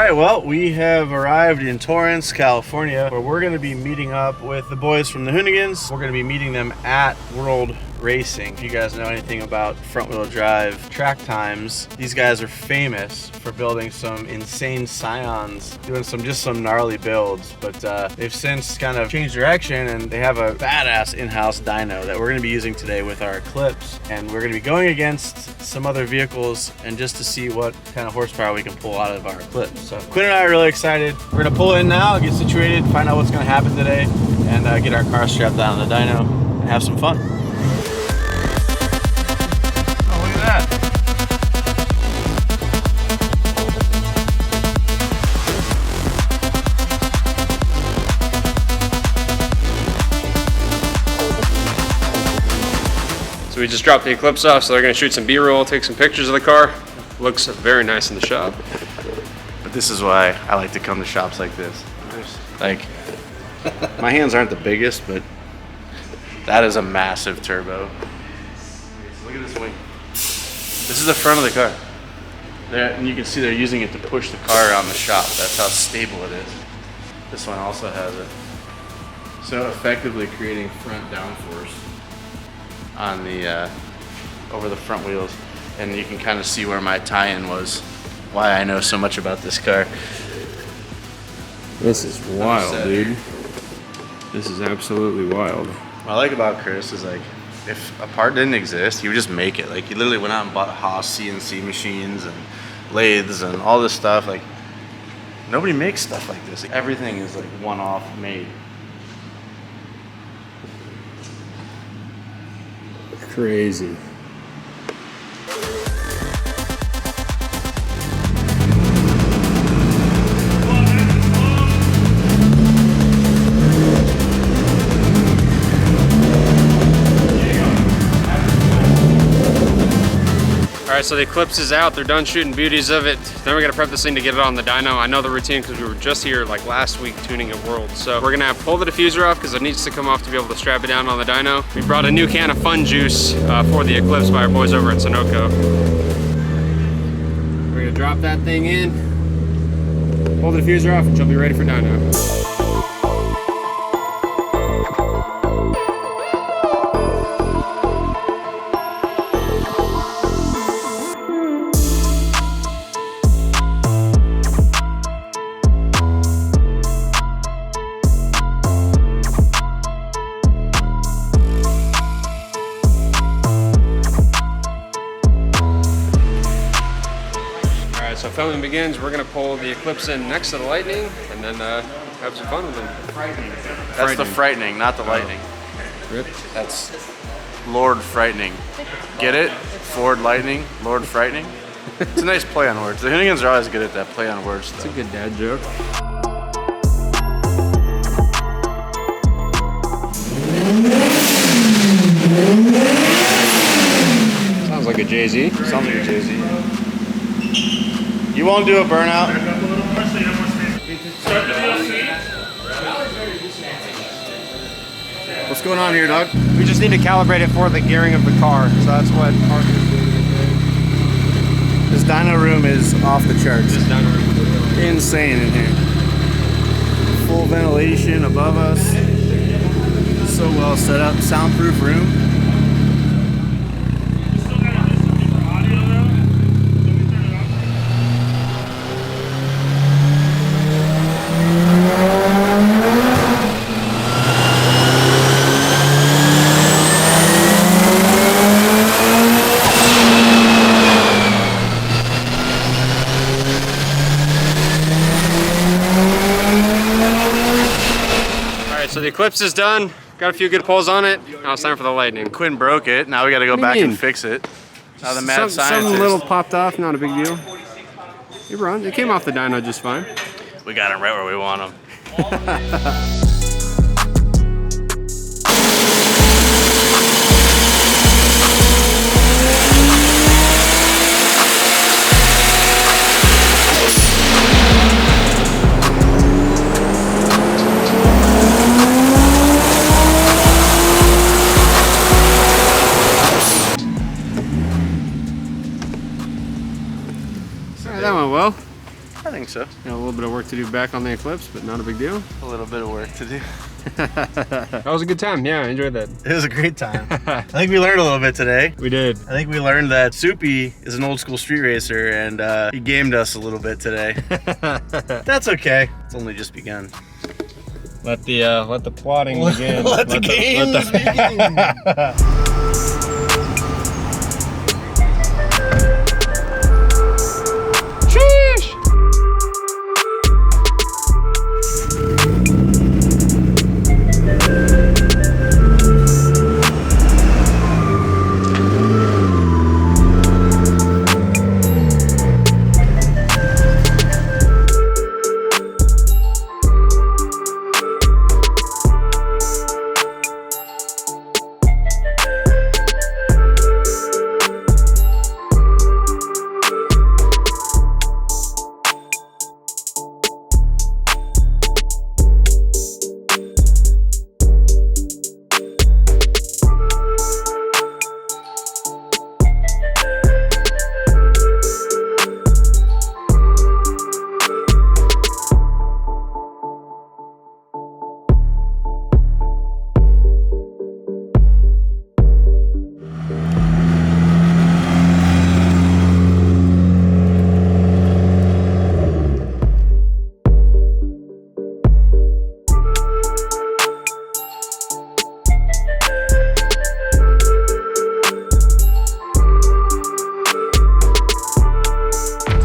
right, well, we have arrived in Torrance, California, where we're going to be meeting up with the boys from the Hoonigans. We're going to be meeting them at World Racing. If you guys know anything about front-wheel drive track times, these guys are famous for building some insane Scions, doing some gnarly builds, but they've since kind of changed direction, and they have a badass in-house dyno that we're going to be using today with our Eclipse, and we're going to be going against some other vehicles and just to see what kind of horsepower we can pull out of our Eclipse. So Quinn and I are really excited. We're going to pull in now, get situated, find out what's going to happen today, and get our car strapped down on the dyno and have some fun. So we just dropped the Eclipse off, so they're going to shoot some B-roll, take some pictures of the car. Looks very nice in the shop. But this is why I like to come to shops like this. Like, my hands aren't the biggest, but that is a massive turbo. Look at this wing. This is the front of the car. There, and you can see they're using it to push the car around the shop. That's how stable it is. This one also has it. So effectively creating front downforce on the over the front wheels, and you can kind of see where my tie-in was, why I know so much about this car. This is wild, dude. This is absolutely wild. What I like about Chris is, like, if a part didn't exist, he would just make it. Like, he literally went out and bought Haas CNC machines and lathes and all this stuff. Like, nobody makes stuff like this. Everything is like one-off made. Crazy. Alright, so the Eclipse is out. They're done shooting beauties of it. Then we're gonna prep this thing to get it on the dyno. I know the routine because we were just here like last week tuning at World. So we're gonna pull the diffuser off because it needs to come off to be able to strap it down on the dyno. We brought a new can of fun juice for the Eclipse by our boys over at Sunoco. We're gonna drop that thing in, pull the diffuser off, and she'll be ready for dyno. So filming begins. We're gonna pull the Eclipse in next to the Lightning and then have some fun with them. Frightening. That's the frightening, not the Lightning. Rip. That's Lord Frightening. Get it? Ford Lightning, Lord Frightening. It's a nice play on words. The Hoonigans are always good at that play on words stuff. It's a good dad joke. Sounds like a Jay-Z. Sounds like a Jay-Z. You won't do a burnout? What's going on here, Doug? We just need to calibrate it for the gearing of the car, so that's what Parker's doing. This dyno room is off the charts. This dyno room is insane in here. Full ventilation above us. So well set up. Soundproof room. So the Eclipse is done. Got a few good pulls on it. Now it's time for the Lightning. Quinn broke it. Now we got to go back and fix it. Now the mad scientist. Something little popped off. Not a big deal. Hey, Ron, it came off the dyno just fine. We got him right where we want him. That went well. I think so. Got a little bit of work to do back on the Eclipse, but not a big deal. A little bit of work to do. That was a good time. Yeah, I enjoyed that. It was a great time. I think we learned a little bit today. We did. I think we learned that Soupy is an old school street racer, and he gamed us a little bit today. That's okay. It's only just begun. Let the plotting begin. Let the games begin.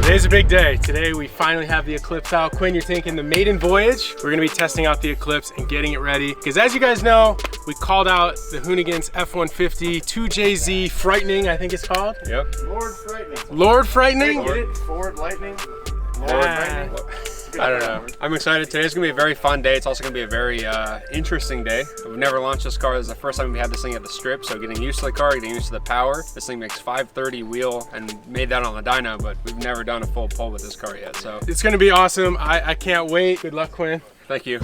Today's a big day. Today we finally have the Eclipse out. Quinn, you're taking the maiden voyage. We're gonna be testing out the Eclipse and getting it ready. Because as you guys know, we called out the Hoonigans F-150 2JZ Frightening, I think it's called. Yep. Lord Frightening. Lord Frightening? Get it? Ford Lightning? Lord Frightening? I don't know. I'm excited. Today's gonna be a very fun day. It's also gonna be a very interesting day. We've never launched this car. This is the first time we had this thing at the strip, so getting used to the car, getting used to the power. This thing makes 530 wheel and made that on the dyno, but we've never done a full pull with this car yet. So It's gonna be awesome. I can't wait. Good luck, Quinn. thank you.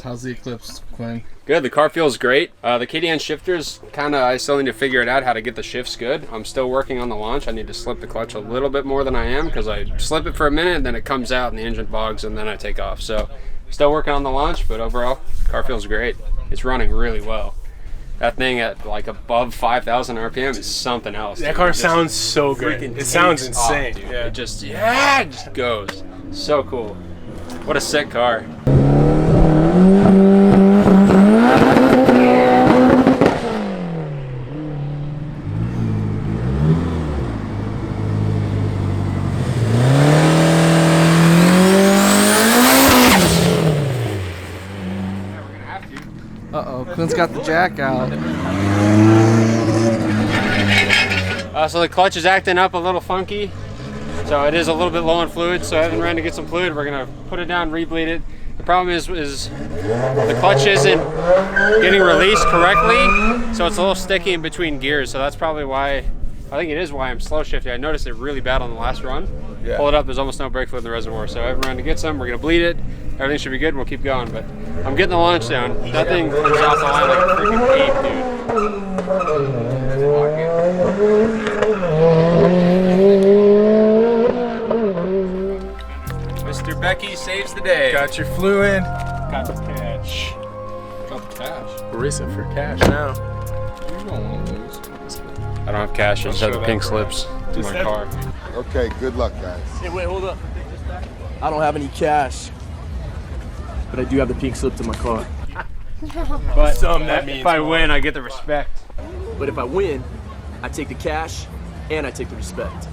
How's the Eclipse, Quinn? Good, the car feels great. The KDN shifters, I still need to figure it out how to get the shifts good. I'm still working on the launch. I need to slip the clutch a little bit more than I am because I slip it for a minute and then it comes out and the engine bogs and then I take off. So still working on the launch, but overall, the car feels great. It's running really well. That thing at like above 5,000 RPM is something else. That car sounds so good. It sounds insane. Dude. Yeah. It just goes. So cool. What a sick car. Uh-oh, Quinn's got the jack out. So the clutch is acting up a little funky. So it is a little bit low on fluid, so I haven't ran to get some fluid. We're gonna put it down, rebleed it. The problem is the clutch isn't getting released correctly, so it's a little sticky in between gears. So that's probably why, I think it is why I'm slow shifting. I noticed it really bad on the last run. Yeah. Pull it up, there's almost no brake fluid in the reservoir. So I haven't run to get some, we're gonna bleed it. Everything should be good, we'll keep going. But I'm getting the launch down. That thing comes off the line like a freaking ape, dude. Mr. Becky saves the day. Got your fluid. Got the cash. Got the cash. We're racing for cash now. You don't want to lose. I don't have cash, I just have the pink slips to my car. Okay, good luck, guys. Hey, wait, hold up. I don't have any cash, but I do have the pink slip to my car. But That means if I win, I get the respect. But if I win, I take the cash and I take the respect.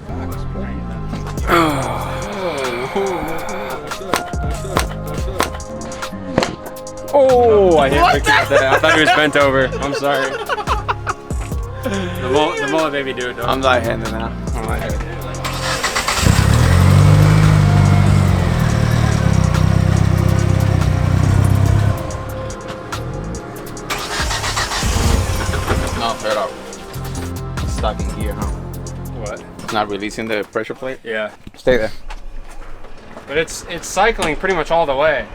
Oh, I hit Ricky with that. I thought he was bent over. I'm sorry. The mullet baby do it, though. I'm light-handed now. I'm light-handed. No, straight up. Stuck in gear, huh? What? It's not releasing the pressure plate? Yeah. Stay there. But it's cycling pretty much all the way.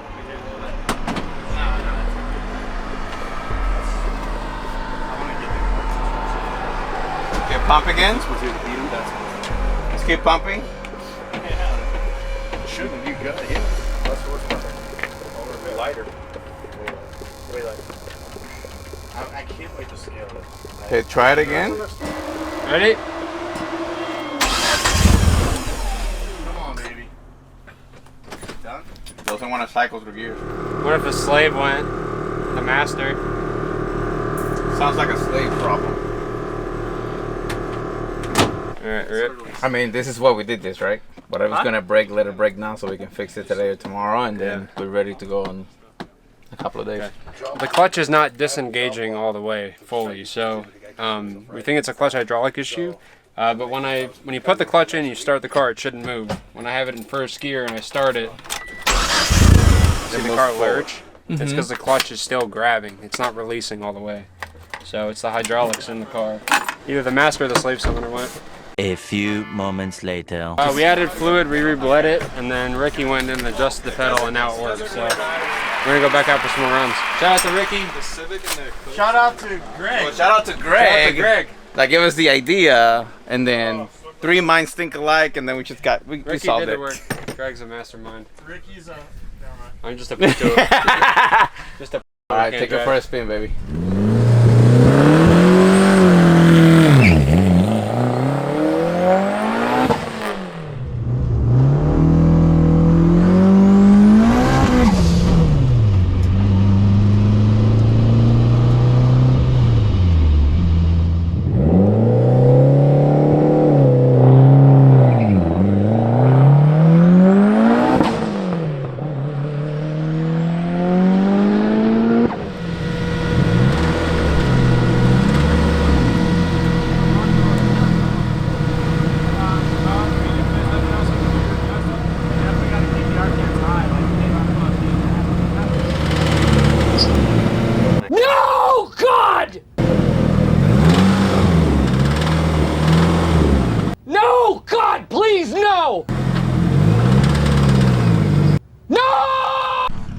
Okay, pump again. Let's keep pumping. Shouldn't be good. Yeah. Less horsepower. Or lighter. Way lighter. I can't wait to scale it. Okay, try it again. Ready? Come on, baby. Done? Doesn't want to cycle through gears. What if the slave went? The master? Sounds like a slave problem. Alright, Rip. I mean, this is what we did this, right? Whatever's gonna break, let it break now so we can fix it today or tomorrow, and then we're ready to go in a couple of days. Okay. The clutch is not disengaging all the way fully, so we think it's a clutch hydraulic issue. But when you put the clutch in, you start the car, it shouldn't move. When I have it in first gear and I start it, see the car lurch. It's because the clutch is still grabbing. It's not releasing all the way. So it's the hydraulics in the car. Either the master or the slave cylinder went. A few moments later. We added fluid, we rebled it, and then Ricky went in and adjusted the pedal, and now it works. So we're gonna go back out for some more runs. Shout out to Ricky. Shout out to Greg. Well, shout out to Greg. That gave us the idea, and then 3 minds think alike, and then we solved Ricky did the work. Greg's a mastermind. Ricky's I'm just a just a. All right, take it for a spin, baby.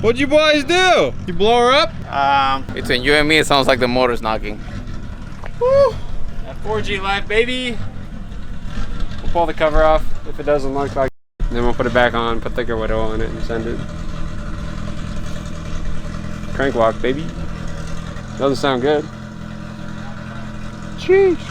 What'd you boys do? You blow her up? Between you and me, it sounds like the motor's knocking. Woo! That 4G life, baby. We'll pull the cover off if it doesn't look like. Then we'll put it back on, put thicker wood oil in it, and send it. Crank lock, baby. Doesn't sound good. Sheesh.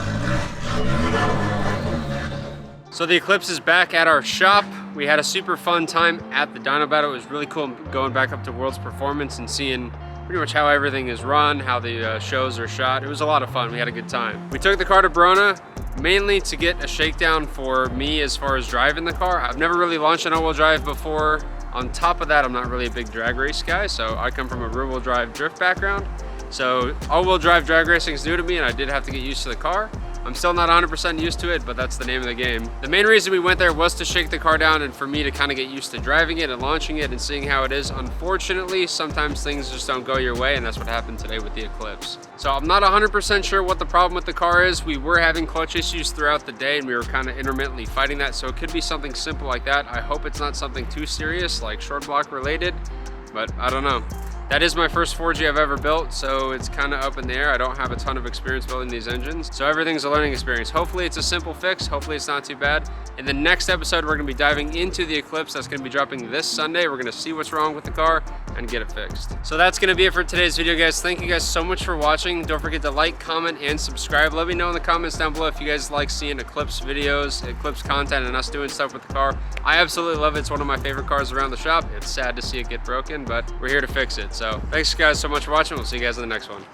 So the Eclipse is back at our shop. We had a super fun time at the Dyno battle. It was really cool going back up to World's Performance and seeing pretty much how everything is run, how the shows are shot. It was a lot of fun. We had a good time. We took the car to Brona mainly to get a shakedown for me as far as driving the car. I've never really launched an all-wheel drive before. On top of that, I'm not really a big drag race guy, so I come from a rear-wheel drive drift background. So all-wheel drive drag racing is new to me, and I did have to get used to the car. I'm still not 100% used to it, but that's the name of the game. The main reason we went there was to shake the car down and for me to kind of get used to driving it and launching it and seeing how it is. Unfortunately, sometimes things just don't go your way, and that's what happened today with the Eclipse. So I'm not 100% sure what the problem with the car is. We were having clutch issues throughout the day, and we were kind of intermittently fighting that, so it could be something simple like that. I hope it's not something too serious, like short block related, but I don't know. That is my first 4G I've ever built, so it's kind of up in the air. I don't have a ton of experience building these engines, so everything's a learning experience. Hopefully it's a simple fix. Hopefully it's not too bad. In the next episode, we're going to be diving into the Eclipse. That's going to be dropping this Sunday. We're going to see what's wrong with the car and get it fixed. So that's going to be it for today's video, guys. Thank you guys so much for watching. Don't forget to like, comment, and subscribe. Let me know in the comments down below if you guys like seeing Eclipse videos, Eclipse content, and us doing stuff with the car. I absolutely love it. It's one of my favorite cars around the shop. It's sad to see it get broken, but we're here to fix it. So thanks guys so much for watching. We'll see you guys in the next one.